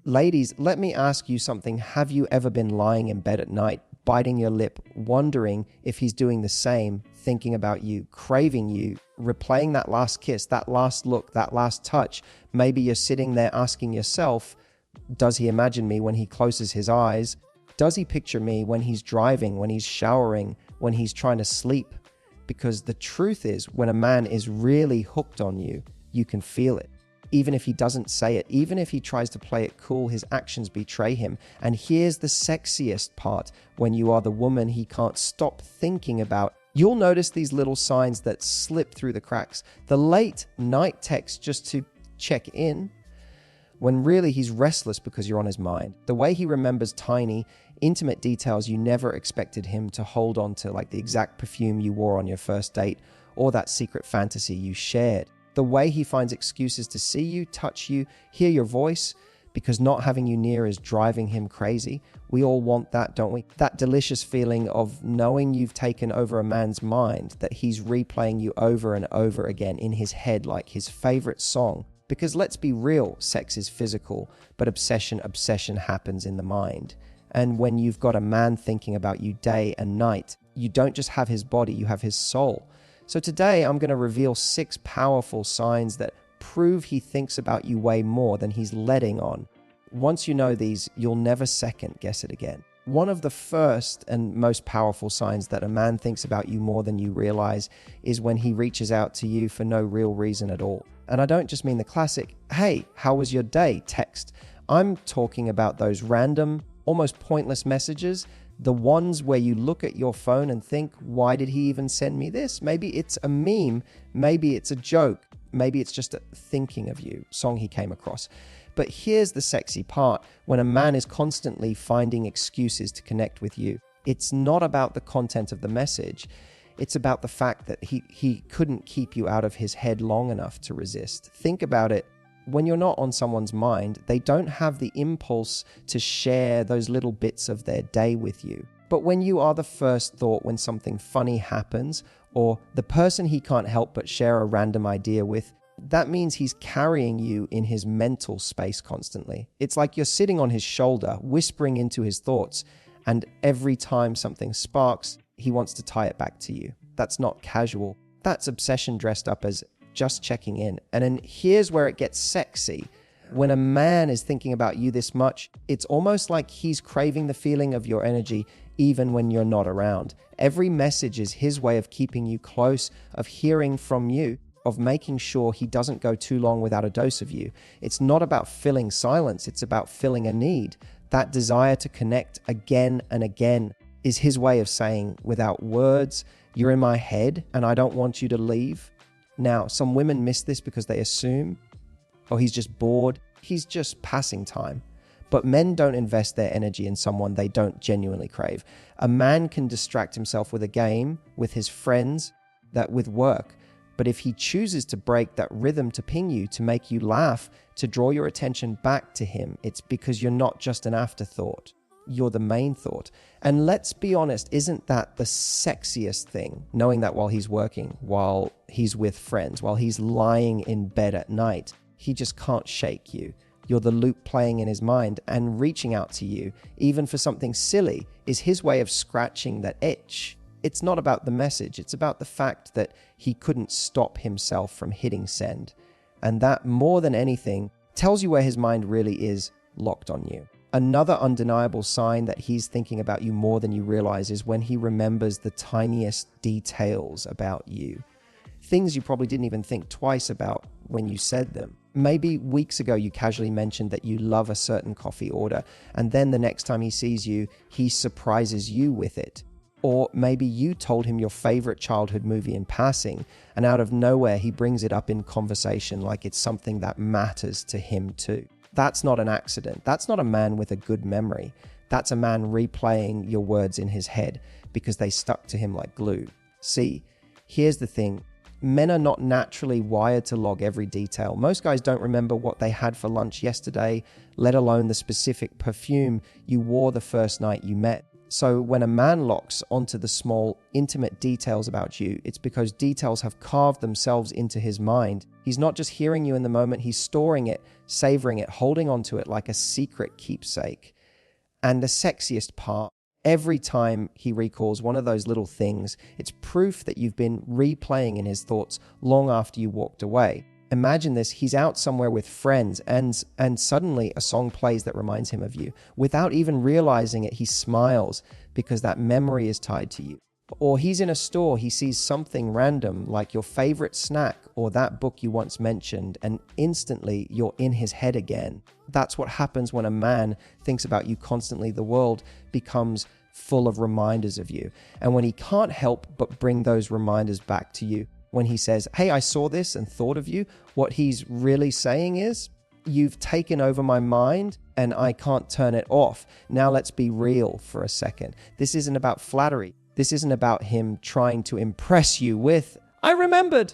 Ladies, let me ask you something. Have you ever been lying in bed at night, biting your lip, wondering if he's doing the same, thinking about you, craving you, replaying that last kiss, that last look, that last touch? Maybe you're sitting there asking yourself, does he imagine me when he closes his eyes? Does he picture me when he's driving, when he's showering, when he's trying to sleep? Because the truth is, when a man is really hooked on you, you can feel it. Even if he doesn't say it, even if he tries to play it cool, his actions betray him. And here's the sexiest part: when you are the woman he can't stop thinking about, you'll notice these little signs that slip through the cracks. The late night text just to check in, when really he's restless because you're on his mind. The way he remembers tiny, intimate details you never expected him to hold on to, like the exact perfume you wore on your first date, or that secret fantasy you shared. The way he finds excuses to see you, touch you, hear your voice, because not having you near is driving him crazy. We all want that, don't we? That delicious feeling of knowing you've taken over a man's mind, that he's replaying you over and over again in his head like his favorite song. Because let's be real, sex is physical, but obsession happens in the mind. And when you've got a man thinking about you day and night, you don't just have his body, you have his soul. So today I'm going to reveal 6 powerful signs that prove he thinks about you way more than he's letting on. Once you know these, you'll never second guess it again. One of the first and most powerful signs that a man thinks about you more than you realize is when he reaches out to you for no real reason at all. And I don't just mean the classic, "Hey, how was your day?" text. I'm talking about those random, almost pointless messages, the ones where you look at your phone and think, why did he even send me this? Maybe it's a meme, maybe it's a joke, maybe it's just a thinking of you song he came across. But here's the sexy part: when a man is constantly finding excuses to connect with you, it's not about the content of the message. It's about the fact that he couldn't keep you out of his head long enough to resist. Think about it. When you're not on someone's mind, they don't have the impulse to share those little bits of their day with you. But when you are the first thought when something funny happens, or the person he can't help but share a random idea with, that means he's carrying you in his mental space constantly. It's like you're sitting on his shoulder, whispering into his thoughts, and every time something sparks, he wants to tie it back to you. That's not casual. That's obsession dressed up as just checking in. And then here's where it gets sexy. When a man is thinking about you this much, it's almost like he's craving the feeling of your energy even when you're not around. Every message is his way of keeping you close, of hearing from you, of making sure he doesn't go too long without a dose of you. It's not about filling silence, it's about filling a need. That desire to connect again and again is his way of saying, without words, you're in my head and I don't want you to leave. Now, some women miss this because they assume, oh, he's just bored, he's just passing time. But men don't invest their energy in someone they don't genuinely crave. A man can distract himself with a game, with his friends, with work. But if he chooses to break that rhythm to ping you, to make you laugh, to draw your attention back to him, it's because you're not just an afterthought. You're the main thought. And let's be honest, isn't that the sexiest thing? Knowing that while he's working, while he's with friends, while he's lying in bed at night, he just can't shake you. You're the loop playing in his mind, and reaching out to you, even for something silly, is his way of scratching that itch. It's not about the message, it's about the fact that he couldn't stop himself from hitting send. And that, more than anything, tells you where his mind really is locked on you. Another undeniable sign that he's thinking about you more than you realize is when he remembers the tiniest details about you. Things you probably didn't even think twice about when you said them. Maybe weeks ago you casually mentioned that you love a certain coffee order, and then the next time he sees you, he surprises you with it. Or maybe you told him your favorite childhood movie in passing, and out of nowhere he brings it up in conversation like it's something that matters to him too. That's not an accident. That's not a man with a good memory. That's a man replaying your words in his head because they stuck to him like glue. See, here's the thing. Men are not naturally wired to log every detail. Most guys don't remember what they had for lunch yesterday, let alone the specific perfume you wore the first night you met. So when a man locks onto the small, intimate details about you, it's because details have carved themselves into his mind. He's not just hearing you in the moment, he's storing it, savoring it, holding onto it like a secret keepsake. And the sexiest part, every time he recalls one of those little things, it's proof that you've been replaying in his thoughts long after you walked away. Imagine this, he's out somewhere with friends and suddenly a song plays that reminds him of you. Without even realizing it, he smiles because that memory is tied to you. Or he's in a store, he sees something random like your favorite snack or that book you once mentioned, and instantly you're in his head again. That's what happens when a man thinks about you constantly. The world becomes full of reminders of you. And when he can't help but bring those reminders back to you, when he says, hey, I saw this and thought of you, what he's really saying is, you've taken over my mind and I can't turn it off. Now let's be real for a second. This isn't about flattery. This isn't about him trying to impress you with, I remembered.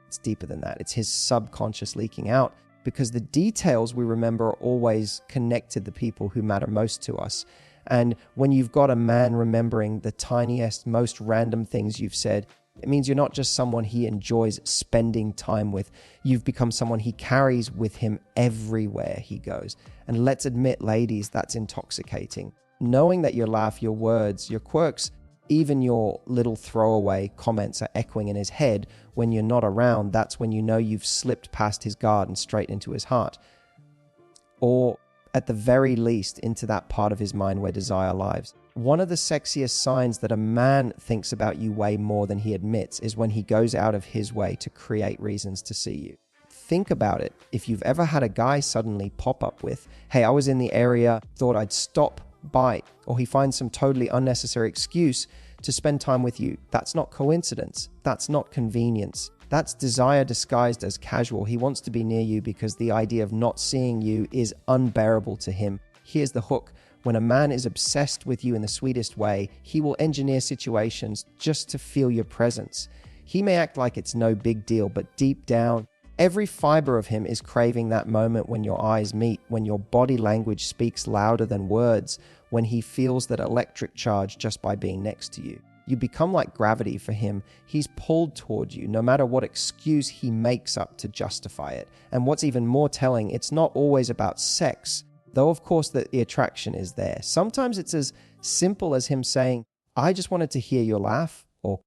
It's deeper than that. It's his subconscious leaking out, because the details we remember are always connected to the people who matter most to us. And when you've got a man remembering the tiniest, most random things you've said, it means you're not just someone he enjoys spending time with. You've become someone he carries with him everywhere he goes. And let's admit, ladies, that's intoxicating. Knowing that your laugh, your words, your quirks, even your little throwaway comments are echoing in his head when you're not around, that's when you know you've slipped past his guard and straight into his heart. Or at the very least, into that part of his mind where desire lives. One of the sexiest signs that a man thinks about you way more than he admits is when he goes out of his way to create reasons to see you. Think about it. If you've ever had a guy suddenly pop up with, hey, I was in the area, thought I'd stop by, or he finds some totally unnecessary excuse to spend time with you, that's not coincidence. That's not convenience. That's desire disguised as casual. He wants to be near you because the idea of not seeing you is unbearable to him. Here's the hook. When a man is obsessed with you in the sweetest way, he will engineer situations just to feel your presence. He may act like it's no big deal, but deep down, every fiber of him is craving that moment when your eyes meet, when your body language speaks louder than words, when he feels that electric charge just by being next to you. You become like gravity for him. He's pulled toward you, no matter what excuse he makes up to justify it. And what's even more telling, it's not always about sex, though of course the attraction is there. Sometimes it's as simple as him saying, I just wanted to hear your laugh, or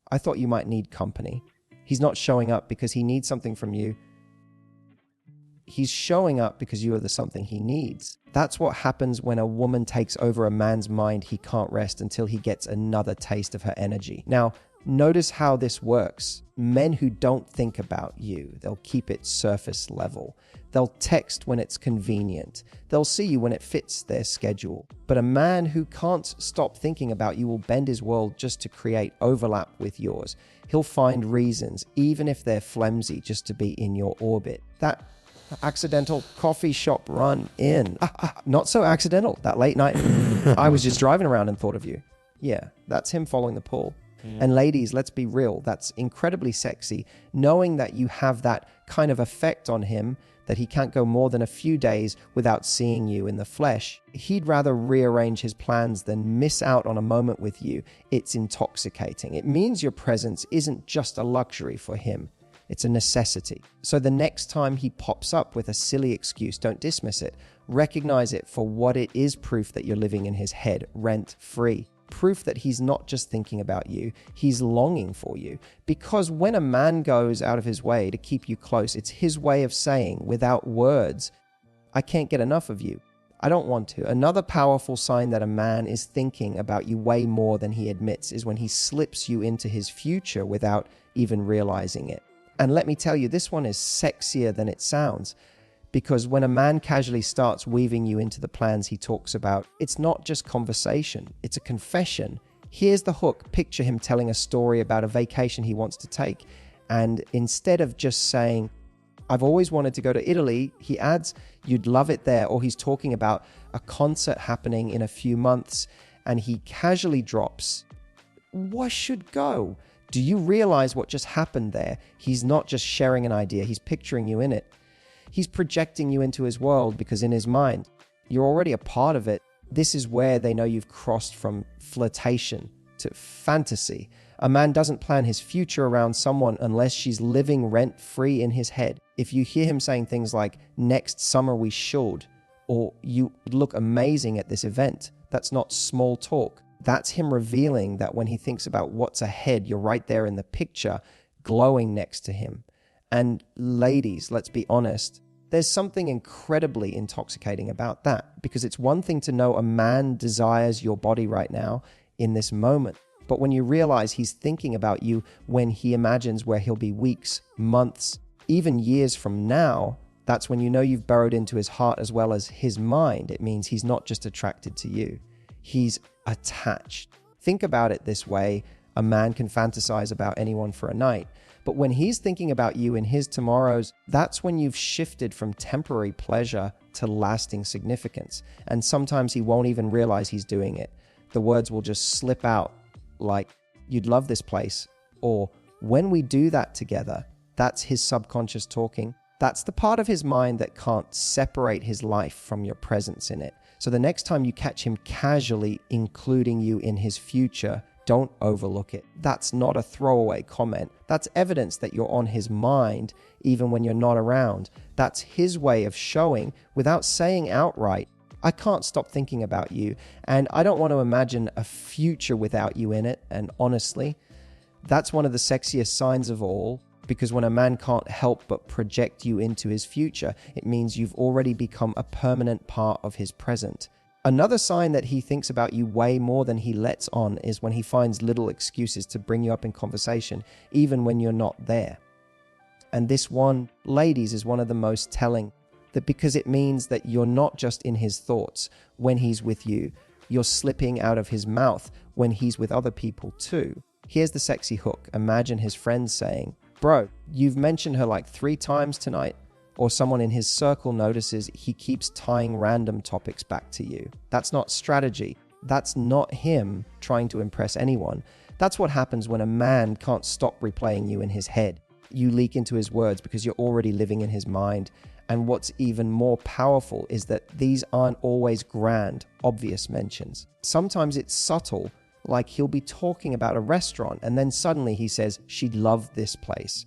I thought you might need company. He's not showing up because he needs something from you. He's showing up because you are the something he needs. That's what happens when a woman takes over a man's mind. He can't rest until he gets another taste of her energy. Now, notice how this works. Men who don't think about you, they'll keep it surface level. They'll text when it's convenient. They'll see you when it fits their schedule. But a man who can't stop thinking about you will bend his world just to create overlap with yours. He'll find reasons, even if they're flimsy, just to be in your orbit. That accidental coffee shop run in. Not so accidental. That late night, I was just driving around and thought of you. Yeah, that's him following the pull. And ladies, let's be real. That's incredibly sexy. Knowing that you have that kind of effect on him, that he can't go more than a few days without seeing you in the flesh. He'd rather rearrange his plans than miss out on a moment with you. It's intoxicating. It means your presence isn't just a luxury for him. It's a necessity. So the next time he pops up with a silly excuse, don't dismiss it. Recognize it for what it is, proof that you're living in his head, rent-free. Proof that he's not just thinking about you, he's longing for you. Because when a man goes out of his way to keep you close, it's his way of saying, without words, I can't get enough of you. I don't want to. Another powerful sign that a man is thinking about you way more than he admits is when he slips you into his future without even realizing it. And let me tell you, this one is sexier than it sounds. Because when a man casually starts weaving you into the plans he talks about, it's not just conversation, it's a confession. Here's the hook. Picture him telling a story about a vacation he wants to take. And instead of just saying, I've always wanted to go to Italy, he adds, you'd love it there. Or he's talking about a concert happening in a few months, and he casually drops, what should go? Do you realize what just happened there? He's not just sharing an idea, he's picturing you in it. He's projecting you into his world because in his mind, you're already a part of it. This is where they know you've crossed from flirtation to fantasy. A man doesn't plan his future around someone unless she's living rent-free in his head. If you hear him saying things like, next summer we should, or you look amazing at this event, that's not small talk. That's him revealing that when he thinks about what's ahead, you're right there in the picture, glowing next to him. And ladies, let's be honest, there's something incredibly intoxicating about that, because it's one thing to know a man desires your body right now in this moment. But when you realize he's thinking about you when he imagines where he'll be weeks, months, even years from now, that's when you know you've burrowed into his heart as well as his mind. It means he's not just attracted to you, he's attached. Think about it this way. A man can fantasize about anyone for a night, but when he's thinking about you in his tomorrows, that's when you've shifted from temporary pleasure to lasting significance. And sometimes he won't even realize he's doing it. The words will just slip out like, you'd love this place, or when we do that together. That's his subconscious talking. That's the part of his mind that can't separate his life from your presence in it. So the next time you catch him casually including you in his future, don't overlook it. That's not a throwaway comment. That's evidence that you're on his mind even when you're not around. That's his way of showing, without saying outright, I can't stop thinking about you, and I don't want to imagine a future without you in it. And honestly, that's one of the sexiest signs of all, because when a man can't help but project you into his future, it means you've already become a permanent part of his present. Another sign that he thinks about you way more than he lets on is when he finds little excuses to bring you up in conversation, even when you're not there. And this one, ladies, is one of the most telling, that because it means that you're not just in his thoughts when he's with you, you're slipping out of his mouth when he's with other people too. Here's the sexy hook. Imagine his friends saying, bro, you've mentioned her like 3 times tonight. Or someone in his circle notices he keeps tying random topics back to you. That's not strategy. That's not him trying to impress anyone. That's what happens when a man can't stop replaying you in his head. You leak into his words because you're already living in his mind. And what's even more powerful is that these aren't always grand, obvious mentions. Sometimes it's subtle, like he'll be talking about a restaurant and then suddenly he says, she'd love this place.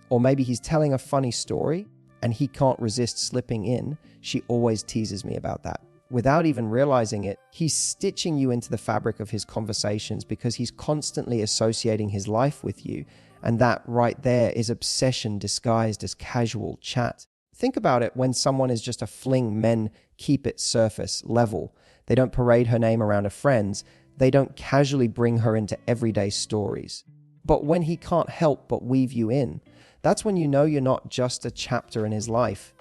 Or maybe he's telling a funny story and he can't resist slipping in, she always teases me about that. Without even realizing it, he's stitching you into the fabric of his conversations because he's constantly associating his life with you. And that right there is obsession disguised as casual chat. Think about it when someone is just a fling, men keep it surface level. They don't parade her name around her friends. They don't casually bring her into everyday stories. But when he can't help but weave you in, that's when you know you're not just a chapter in his life.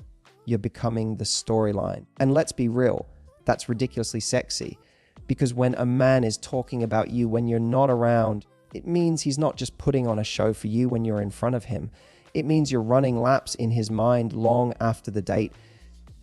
You're becoming the storyline. And let's be real, that's ridiculously sexy. Because when a man is talking about you when you're not around, it means he's not just putting on a show for you when you're in front of him. It means you're running laps in his mind long after the date,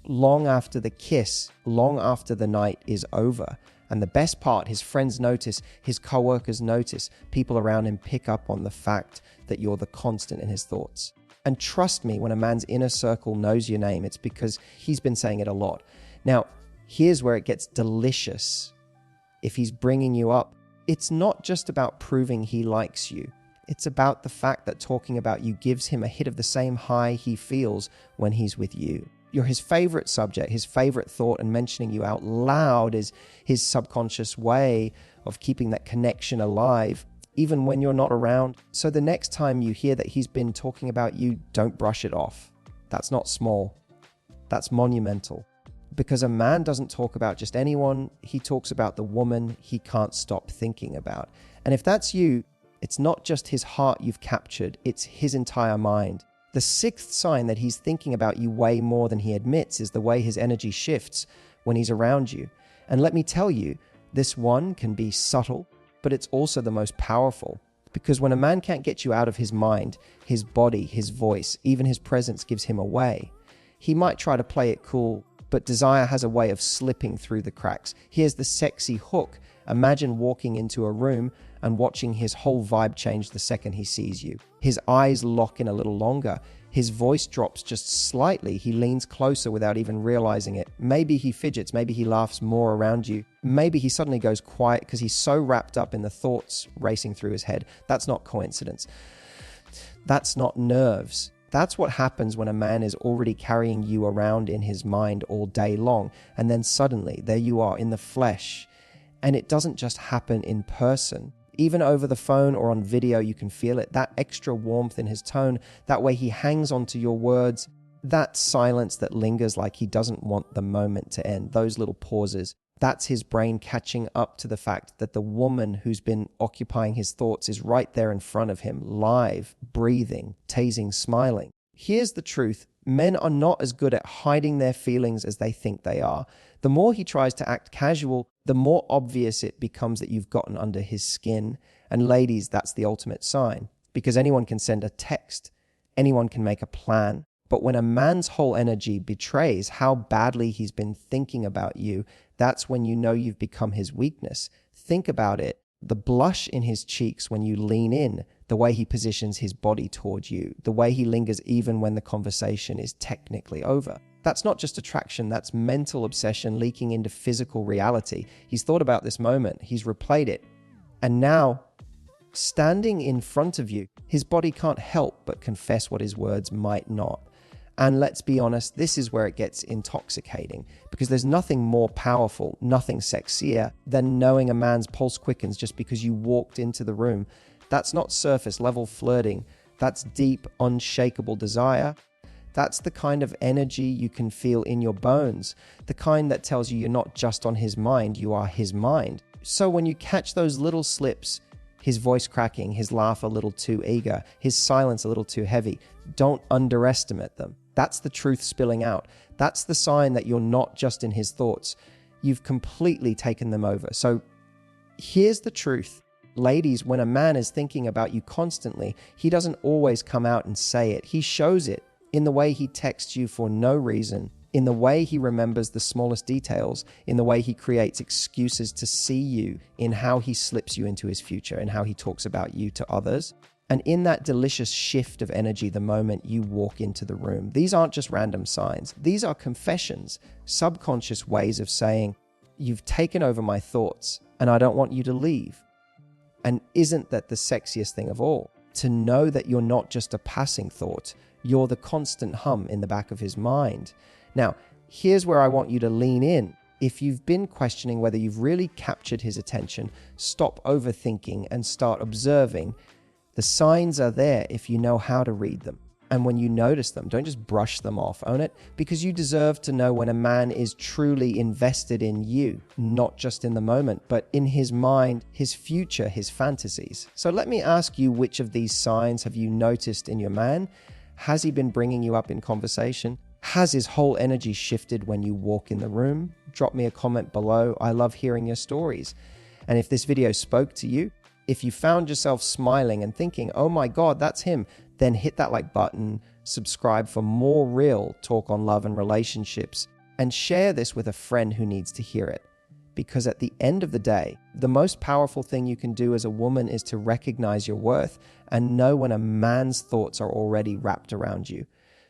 long after the kiss, long after the night is over. And the best part, his friends notice, his coworkers notice, people around him pick up on the fact that you're the constant in his thoughts. And trust me, when a man's inner circle knows your name, it's because he's been saying it a lot. Now, here's where it gets delicious. If he's bringing you up, it's not just about proving he likes you. It's about the fact that talking about you gives him a hit of the same high he feels when he's with you. You're his favorite subject, his favorite thought, and mentioning you out loud is his subconscious way of keeping that connection alive, even when you're not around. So the next time you hear that he's been talking about you, don't brush it off. That's not small. That's monumental. Because a man doesn't talk about just anyone, he talks about the woman he can't stop thinking about. And if that's you, it's not just his heart you've captured, it's his entire mind. The 6th sign that he's thinking about you way more than he admits is the way his energy shifts when he's around you. And let me tell you, this one can be subtle, but it's also the most powerful. Because when a man can't get you out of his mind, his body, his voice, even his presence gives him away. He might try to play it cool, but desire has a way of slipping through the cracks. Here's the sexy hook. Imagine walking into a room and watching his whole vibe change the second he sees you. His eyes lock in a little longer. His voice drops just slightly. He leans closer without even realizing it. Maybe he fidgets. Maybe he laughs more around you. Maybe he suddenly goes quiet because he's so wrapped up in the thoughts racing through his head. That's not coincidence. That's not nerves. That's what happens when a man is already carrying you around in his mind all day long. And then suddenly, there you are in the flesh. And it doesn't just happen in person. Even over the phone or on video, you can feel it. That extra warmth in his tone, that way he hangs onto your words, that silence that lingers like he doesn't want the moment to end, those little pauses. That's his brain catching up to the fact that the woman who's been occupying his thoughts is right there in front of him, live, breathing, teasing, smiling. Here's the truth. Men are not as good at hiding their feelings as they think they are. The more he tries to act casual, the more obvious it becomes that you've gotten under his skin. And ladies, that's the ultimate sign. Because anyone can send a text. Anyone can make a plan. But when a man's whole energy betrays how badly he's been thinking about you, that's when you know you've become his weakness. Think about it. The blush in his cheeks when you lean in, the way he positions his body toward you, the way he lingers even when the conversation is technically over. That's not just attraction, that's mental obsession leaking into physical reality. He's thought about this moment, he's replayed it, and now, standing in front of you, his body can't help but confess what his words might not. And let's be honest, this is where it gets intoxicating, because there's nothing more powerful, nothing sexier than knowing a man's pulse quickens just because you walked into the room. That's not surface level flirting. That's deep, unshakable desire. That's the kind of energy you can feel in your bones, the kind that tells you you're not just on his mind, you are his mind. So when you catch those little slips, his voice cracking, his laugh a little too eager, his silence a little too heavy, don't underestimate them. That's the truth spilling out. That's the sign that you're not just in his thoughts. You've completely taken them over. So here's the truth. Ladies, when a man is thinking about you constantly, he doesn't always come out and say it. He shows it in the way he texts you for no reason, in the way he remembers the smallest details, in the way he creates excuses to see you, in how he slips you into his future, and how he talks about you to others. And in that delicious shift of energy the moment you walk into the room, these aren't just random signs. These are confessions, subconscious ways of saying, you've taken over my thoughts and I don't want you to leave. And isn't that the sexiest thing of all? To know that you're not just a passing thought, you're the constant hum in the back of his mind. Now, here's where I want you to lean in. If you've been questioning whether you've really captured his attention, stop overthinking and start observing. The signs are there if you know how to read them. And when you notice them, don't just brush them off, own it, because you deserve to know when a man is truly invested in you, not just in the moment, but in his mind, his future, his fantasies. So let me ask you, which of these signs have you noticed in your man? Has he been bringing you up in conversation? Has his whole energy shifted when you walk in the room? Drop me a comment below. I love hearing your stories. And if this video spoke to you, if you found yourself smiling and thinking, oh my God, that's him, then hit that like button, subscribe for more real talk on love and relationships, and share this with a friend who needs to hear it. Because at the end of the day, the most powerful thing you can do as a woman is to recognize your worth and know when a man's thoughts are already wrapped around you.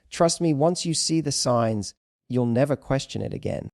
Trust me, once you see the signs, you'll never question it again.